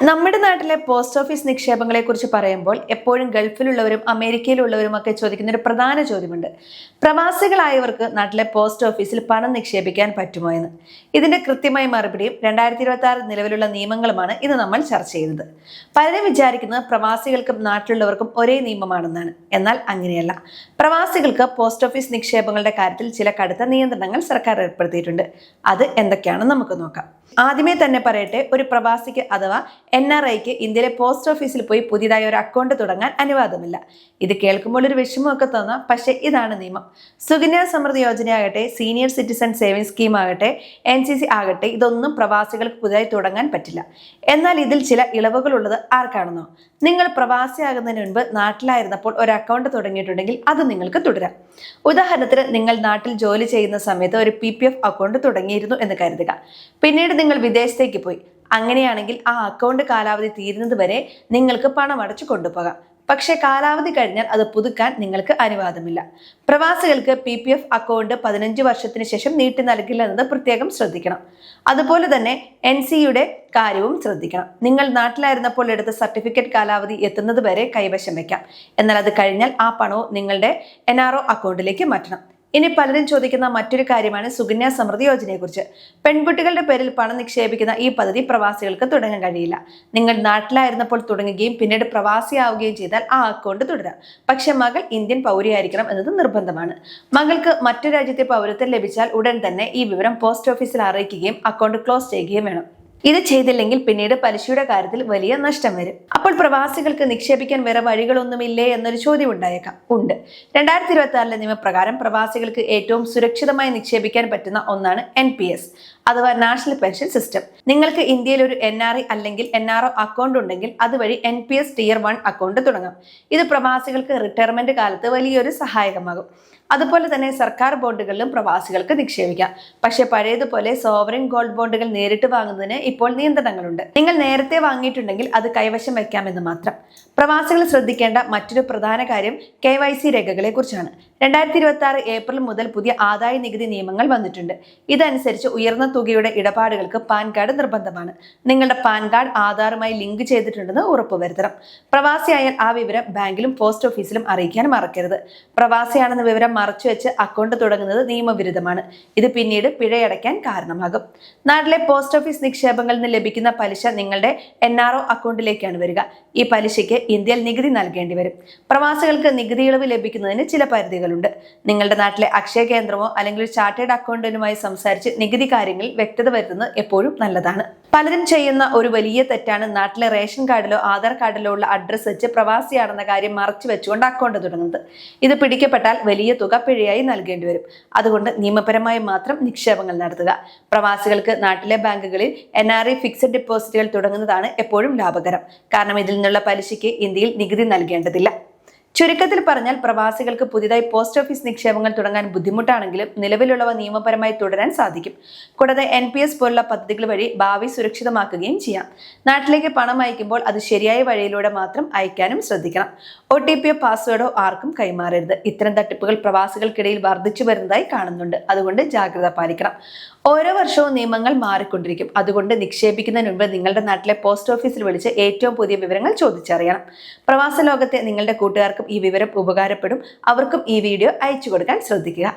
നമ്മുടെ നാട്ടിലെ post office നിക്ഷേപങ്ങളെ കുറിച്ച് പറയുമ്പോൾ എപ്പോഴും ഗൾഫിലുള്ളവരും അമേരിക്കയിലുള്ളവരും ഒക്കെ ചോദിക്കുന്ന ഒരു പ്രധാന ചോദ്യമുണ്ട്. പ്രവാസികളായവർക്ക് നാട്ടിലെ പോസ്റ്റ് ഓഫീസിൽ പണം നിക്ഷേപിക്കാൻ പറ്റുമോ എന്ന്. ഇതിന്റെ കൃത്യമായ മറുപടിയും 2026 നിലവിലുള്ള നിയമങ്ങളുമാണ് ഇന്ന് നമ്മൾ ചർച്ച ചെയ്യുന്നത്. പലരും വിചാരിക്കുന്നത് പ്രവാസികൾക്കും നാട്ടിലുള്ളവർക്കും ഒരേ നിയമമാണെന്നാണ്. എന്നാൽ അങ്ങനെയല്ല. പ്രവാസികൾക്ക് പോസ്റ്റ് ഓഫീസ് നിക്ഷേപങ്ങളുടെ കാര്യത്തിൽ ചില കടുത്ത നിയന്ത്രണങ്ങൾ സർക്കാർ ഏർപ്പെടുത്തിയിട്ടുണ്ട്. അത് എന്തൊക്കെയാണെന്ന് നമുക്ക് നോക്കാം. ആദ്യമേ തന്നെ പറയട്ടെ, ഒരു പ്രവാസിക്ക് അഥവാ NRIക്ക് ഇന്ത്യയിലെ പോസ്റ്റ് ഓഫീസിൽ പോയി പുതിയതായി ഒരു അക്കൗണ്ട് തുടങ്ങാൻ അനുവാദമില്ല. ഇത് കേൾക്കുമ്പോൾ ഒരു വിഷമമൊക്കെ തോന്നാം, പക്ഷേ ഇതാണ് നിയമം. സുകന്യ സമൃദ്ധി യോജന ആകട്ടെ, സീനിയർ സിറ്റിസൺ സേവിംഗ് സ്കീം ആകട്ടെ, NCC ആകട്ടെ, ഇതൊന്നും പ്രവാസികൾക്ക് പുതിയതായി തുടങ്ങാൻ പറ്റില്ല. എന്നാൽ ഇതിൽ ചില ഇളവുകൾ ഉള്ളത് ആർക്കാണെന്നോ? നിങ്ങൾ പ്രവാസിയാകുന്നതിന് മുൻപ് നാട്ടിലായിരുന്നപ്പോൾ ഒരു അക്കൗണ്ട് തുടങ്ങിയിട്ടുണ്ടെങ്കിൽ അത് നിങ്ങൾക്ക് തുടരാം. ഉദാഹരണത്തിന്, നിങ്ങൾ നാട്ടിൽ ജോലി ചെയ്യുന്ന സമയത്ത് ഒരു PPF അക്കൗണ്ട് തുടങ്ങിയിരുന്നു എന്ന് കരുതുക. പിന്നീട് നിങ്ങൾ വിദേശത്തേക്ക് പോയി. അങ്ങനെയാണെങ്കിൽ ആ അക്കൗണ്ട് കാലാവധി തീരുന്നത് വരെ നിങ്ങൾക്ക് പണം അടച്ചു കൊണ്ടുപോകാം. പക്ഷേ കാലാവധി കഴിഞ്ഞാൽ അത് പുതുക്കാൻ നിങ്ങൾക്ക് അനുവാദമില്ല. പ്രവാസികൾക്ക് PPF അക്കൗണ്ട് 15 വർഷത്തിന് ശേഷം നീട്ടി നൽകില്ല എന്നത് പ്രത്യേകം ശ്രദ്ധിക്കണം. അതുപോലെ തന്നെ NCയുടെ കാര്യവും ശ്രദ്ധിക്കണം. നിങ്ങൾ നാട്ടിലായിരുന്നപ്പോൾ എടുത്ത സർട്ടിഫിക്കറ്റ് കാലാവധി എത്തുന്നത് വരെ കൈവശം വയ്ക്കാം. എന്നാൽ അത് കഴിഞ്ഞാൽ ആ പണവും നിങ്ങളുടെ NRO അക്കൗണ്ടിലേക്ക് മാറ്റണം. ഇനി പലരും ചോദിക്കുന്ന മറ്റൊരു കാര്യമാണ് സുകന്യ സമൃദ്ധി യോജനയെ കുറിച്ച്. പെൺകുട്ടികളുടെ പേരിൽ പണം നിക്ഷേപിക്കുന്ന ഈ പദ്ധതി പ്രവാസികൾക്ക് തുടങ്ങാൻ കഴിയില്ല. നിങ്ങൾ നാട്ടിലായിരുന്നപ്പോൾ തുടങ്ങുകയും പിന്നീട് പ്രവാസിയാവുകയും ചെയ്താൽ ആ അക്കൗണ്ട് തുടരാം. പക്ഷെ മകൾ ഇന്ത്യൻ പൗരിയായിരിക്കണം എന്നത് നിർബന്ധമാണ്. മകൾക്ക് മറ്റു രാജ്യത്തെ പൗരത്വം ലഭിച്ചാൽ ഉടൻ തന്നെ ഈ വിവരം പോസ്റ്റ് ഓഫീസിൽ അറിയിക്കുകയും അക്കൗണ്ട് ക്ലോസ് ചെയ്യുകയും വേണം. ഇത് ചെയ്തില്ലെങ്കിൽ പിന്നീട് പലിശയുടെ കാര്യത്തിൽ വലിയ നഷ്ടം വരും. അപ്പോൾ പ്രവാസികൾക്ക് നിക്ഷേപിക്കാൻ വേറെ വഴികളൊന്നുമില്ലേ എന്നൊരു ചോദ്യം ഉണ്ടായേക്കാം. ഉണ്ട്. 2026 നിയമപ്രകാരം പ്രവാസികൾക്ക് ഏറ്റവും സുരക്ഷിതമായി നിക്ഷേപിക്കാൻ പറ്റുന്ന ഒന്നാണ് NPS അഥവാ നാഷണൽ പെൻഷൻ സിസ്റ്റം. നിങ്ങൾക്ക് ഇന്ത്യയിൽ ഒരു NRI അല്ലെങ്കിൽ NRO അക്കൗണ്ട് ഉണ്ടെങ്കിൽ അതുവഴി NPS Tier 1 അക്കൗണ്ട് തുടങ്ങാം. ഇത് പ്രവാസികൾക്ക് റിട്ടയർമെന്റ് കാലത്ത് വലിയൊരു സഹായകമാകും. അതുപോലെ തന്നെ സർക്കാർ ബോണ്ടുകളിലും പ്രവാസികൾക്ക് നിക്ഷേപിക്കാം. പക്ഷെ പഴയതുപോലെ സോവറിൻ ഗോൾഡ് ബോണ്ടുകൾ നേരിട്ട് വാങ്ങുന്നതിന് ഇപ്പോൾ നിയന്ത്രണങ്ങളുണ്ട്. നിങ്ങൾ നേരത്തെ വാങ്ങിയിട്ടുണ്ടെങ്കിൽ അത് കൈവശം വെക്കാമെന്ന് മാത്രം. പ്രവാസികൾ ശ്രദ്ധിക്കേണ്ട മറ്റൊരു പ്രധാന കാര്യം KYC രേഖകളെ കുറിച്ചാണ്. 2026 ഏപ്രിൽ മുതൽ പുതിയ ആദായ നികുതി നിയമങ്ങൾ വന്നിട്ടുണ്ട്. ഇതനുസരിച്ച് ഉയർന്ന തുകയുടെ ഇടപാടുകൾക്ക് പാൻ കാർഡ് നിർബന്ധമാണ്. നിങ്ങളുടെ പാൻ കാർഡ് ആധാറുമായി ലിങ്ക് ചെയ്തിട്ടുണ്ടെന്ന് ഉറപ്പുവരുത്തണം. പ്രവാസിയായാൽ ആ വിവരം ബാങ്കിലും പോസ്റ്റ് ഓഫീസിലും അറിയിക്കാൻ മറക്കരുത്. പ്രവാസിയാണെന്ന വിവരം മറച്ചുവെച്ച് അക്കൗണ്ട് തുടങ്ങുന്നത് നിയമവിരുദ്ധമാണ്. ഇത് പിന്നീട് പിഴയടയ്ക്കാൻ കാരണമാകും. നാട്ടിലെ പോസ്റ്റ് ഓഫീസ് നിക്ഷേപങ്ങളിൽ നിന്ന് ലഭിക്കുന്ന പലിശ നിങ്ങളുടെ NRO അക്കൗണ്ടിലേക്കാണ് വരിക. ഈ പലിശയ്ക്ക് ഇന്ത്യയിൽ നികുതി നൽകേണ്ടി വരും. പ്രവാസികൾക്ക് നികുതി ഇളവ് ലഭിക്കുന്നതിന് ചില പരിധികളുണ്ട്. നിങ്ങളുടെ നാട്ടിലെ അക്ഷയ കേന്ദ്രമോ അല്ലെങ്കിൽ ഒരു ചാർട്ടേഡ് അക്കൗണ്ടന്റുമായി സംസാരിച്ച് നികുതി കാര്യങ്ങളിൽ വ്യക്തത വരുത്തുന്നത് എപ്പോഴും നല്ലതാണ്. പലരും ചെയ്യുന്ന ഒരു വലിയ തെറ്റാണ് നാട്ടിലെ റേഷൻ കാർഡിലോ ആധാർ കാർഡിലോ ഉള്ള അഡ്രസ് വെച്ച് പ്രവാസിയാണെന്ന കാര്യം മറച്ചു വെച്ചുകൊണ്ട് അക്കൗണ്ട് തുടങ്ങുന്നത്. ഇത് പിടിക്കപ്പെട്ടാൽ വലിയ തുക പിഴയായി നൽകേണ്ടി വരും. അതുകൊണ്ട് നിയമപരമായി മാത്രം നിക്ഷേപങ്ങൾ നടത്തുക. പ്രവാസികൾക്ക് നാട്ടിലെ ബാങ്കുകളിൽ NRI ഫിക്സഡ് ഡെപ്പോസിറ്റുകൾ തുടങ്ങുന്നതാണ് എപ്പോഴും ലാഭകരം. കാരണം ഇതിൽ നിന്നുള്ള പലിശയ്ക്ക് ഇന്ത്യയിൽ നികുതി നൽകേണ്ടതില്ല. ചുരുക്കത്തിൽ പറഞ്ഞാൽ പ്രവാസികൾക്ക് പുതിയതായി പോസ്റ്റ് ഓഫീസ് നിക്ഷേപങ്ങൾ തുടങ്ങാൻ ബുദ്ധിമുട്ടാണെങ്കിലും നിലവിലുള്ളവ നിയമപരമായി തുടരാൻ സാധിക്കും. കൂടാതെ NPS പോലുള്ള പദ്ധതികൾ വഴി ഭാവി സുരക്ഷിതമാക്കുകയും ചെയ്യാം. നാട്ടിലേക്ക് പണം അയക്കുമ്പോൾ അത് ശരിയായ വഴിയിലൂടെ മാത്രം അയക്കാനും ശ്രദ്ധിക്കണം. OTPയോ പാസ്വേഡോ ആർക്കും കൈമാറരുത്. ഇത്തരം തട്ടിപ്പുകൾ പ്രവാസികൾക്കിടയിൽ വർദ്ധിച്ചു വരുന്നതായി കാണുന്നുണ്ട്. അതുകൊണ്ട് ജാഗ്രത പാലിക്കണം. ഓരോ വർഷവും നിയമങ്ങൾ മാറിക്കൊണ്ടിരിക്കും. അതുകൊണ്ട് നിക്ഷേപിക്കുന്നതിന് മുൻപ് നിങ്ങളുടെ നാട്ടിലെ പോസ്റ്റ് ഓഫീസിൽ വിളിച്ച് ഏറ്റവും പുതിയ വിവരങ്ങൾ ചോദിച്ചറിയണം. പ്രവാസ ലോകത്തെ നിങ്ങളുടെ കൂട്ടുകാർക്കും ഈ വിവരം ഉപകാരപ്പെടും. അവർക്കും ഈ വീഡിയോ അയച്ചു കൊടുക്കാൻ ശ്രദ്ധിക്കുക.